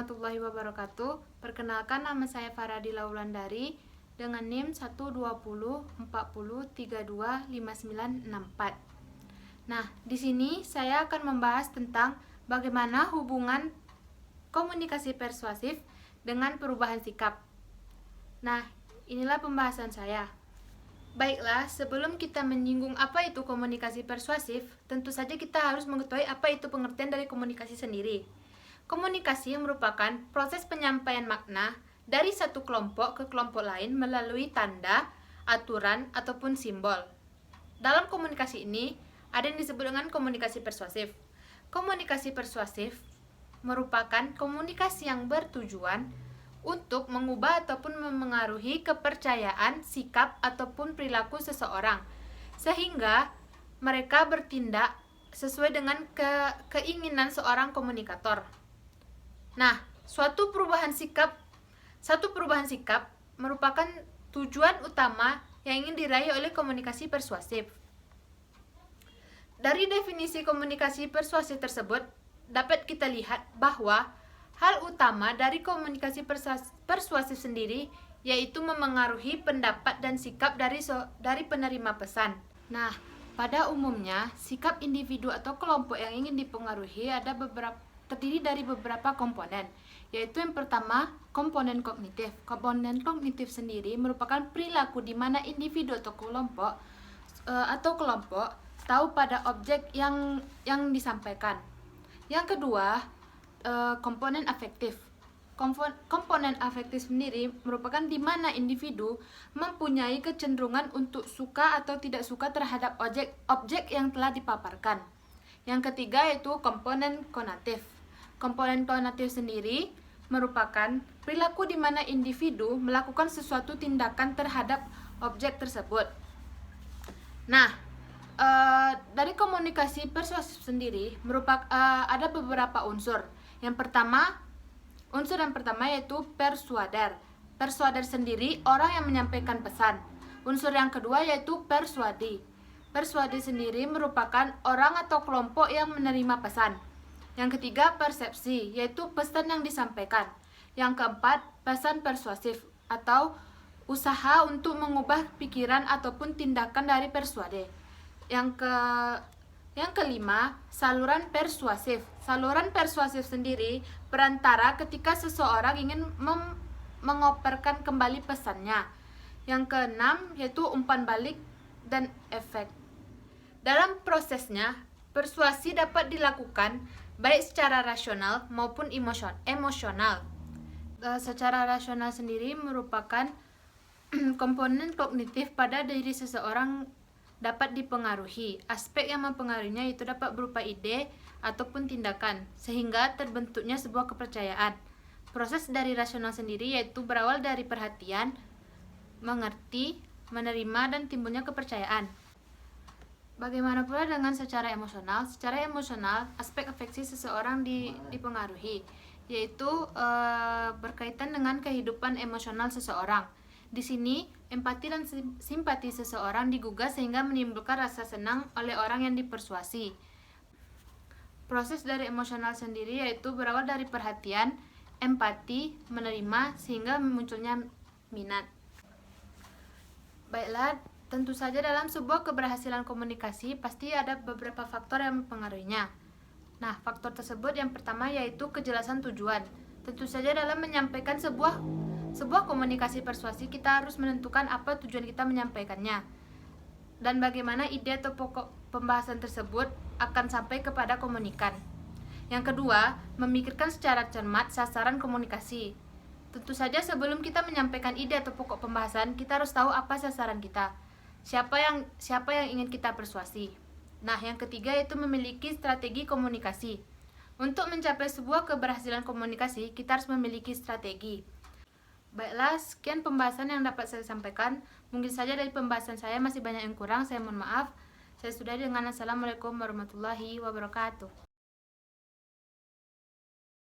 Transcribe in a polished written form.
warahmatullahi wabarakatuh. Perkenalkan, nama saya Faradila Wulandari dengan NIM 12040325964. Nah, di sini saya akan membahas tentang bagaimana hubungan komunikasi persuasif dengan perubahan sikap. Nah, inilah pembahasan saya. Baiklah, sebelum kita menyinggung apa itu komunikasi persuasif, tentu saja kita harus mengetahui apa itu pengertian dari komunikasi sendiri. Komunikasi merupakan proses penyampaian makna dari satu kelompok ke kelompok lain melalui tanda, aturan, ataupun simbol. Dalam komunikasi ini, ada yang disebut dengan komunikasi persuasif. Komunikasi persuasif merupakan komunikasi yang bertujuan untuk mengubah ataupun memengaruhi kepercayaan, sikap, ataupun perilaku seseorang, sehingga mereka bertindak sesuai dengan keinginan seorang komunikator. Nah, suatu perubahan sikap merupakan tujuan utama yang ingin diraih oleh komunikasi persuasif. Dari definisi komunikasi persuasif tersebut, dapat kita lihat bahwa hal utama dari komunikasi persuasif sendiri yaitu memengaruhi pendapat dan sikap dari penerima pesan. Nah, pada umumnya, sikap individu atau kelompok yang ingin dipengaruhi terdiri dari beberapa komponen, yaitu yang pertama, komponen kognitif. Komponen kognitif sendiri merupakan perilaku di mana individu atau kelompok tahu pada objek yang disampaikan. Yang kedua, komponen afektif. Komponen afektif sendiri merupakan di mana individu mempunyai kecenderungan untuk suka atau tidak suka terhadap objek yang telah dipaparkan. Yang ketiga yaitu komponen konatif. Komponen konatif sendiri merupakan perilaku di mana individu melakukan sesuatu tindakan terhadap objek tersebut. Nah, dari komunikasi persuasif sendiri ada beberapa unsur. Unsur yang pertama yaitu persuader. Persuader sendiri orang yang menyampaikan pesan. Unsur yang kedua yaitu persuadi. Persuadi sendiri merupakan orang atau kelompok yang menerima pesan. Yang ketiga, persepsi, yaitu pesan yang disampaikan. Yang keempat, pesan persuasif atau usaha untuk mengubah pikiran ataupun tindakan dari persuade. Yang kelima, saluran persuasif. Saluran persuasif sendiri perantara ketika seseorang ingin mengoperkan kembali pesannya. Yang keenam, yaitu umpan balik dan efek. Dalam prosesnya, persuasi dapat dilakukan baik secara rasional maupun emosional. Secara rasional sendiri merupakan komponen kognitif pada diri seseorang dapat dipengaruhi. Aspek yang mempengaruhinya itu dapat berupa ide ataupun tindakan, sehingga terbentuknya sebuah kepercayaan. Proses dari rasional sendiri yaitu berawal dari perhatian, mengerti, menerima, dan timbulnya kepercayaan. Bagaimana pula dengan secara emosional? Secara emosional, aspek afeksi seseorang dipengaruhi, yaitu berkaitan dengan kehidupan emosional seseorang. Di sini, empati dan simpati seseorang digugah sehingga menimbulkan rasa senang oleh orang yang dipersuasi. Proses dari emosional sendiri yaitu berawal dari perhatian, empati, menerima, sehingga munculnya minat. Baiklah, tentu saja dalam sebuah keberhasilan komunikasi pasti ada beberapa faktor yang mempengaruhinya. Nah, faktor tersebut yang pertama yaitu kejelasan tujuan. Tentu saja dalam menyampaikan sebuah komunikasi persuasi kita harus menentukan apa tujuan kita menyampaikannya dan bagaimana ide atau pokok pembahasan tersebut akan sampai kepada komunikan. Yang kedua, memikirkan secara cermat sasaran komunikasi. Tentu saja sebelum kita menyampaikan ide atau pokok pembahasan, kita harus tahu apa sasaran kita. Siapa yang ingin kita persuasi. Nah, yang ketiga yaitu memiliki strategi komunikasi. Untuk mencapai sebuah keberhasilan komunikasi, kita harus memiliki strategi. Baiklah, sekian pembahasan yang dapat saya sampaikan. Mungkin saja dari pembahasan saya masih banyak yang kurang, saya mohon maaf. Saya sudahi dengan Assalamualaikum warahmatullahi wabarakatuh.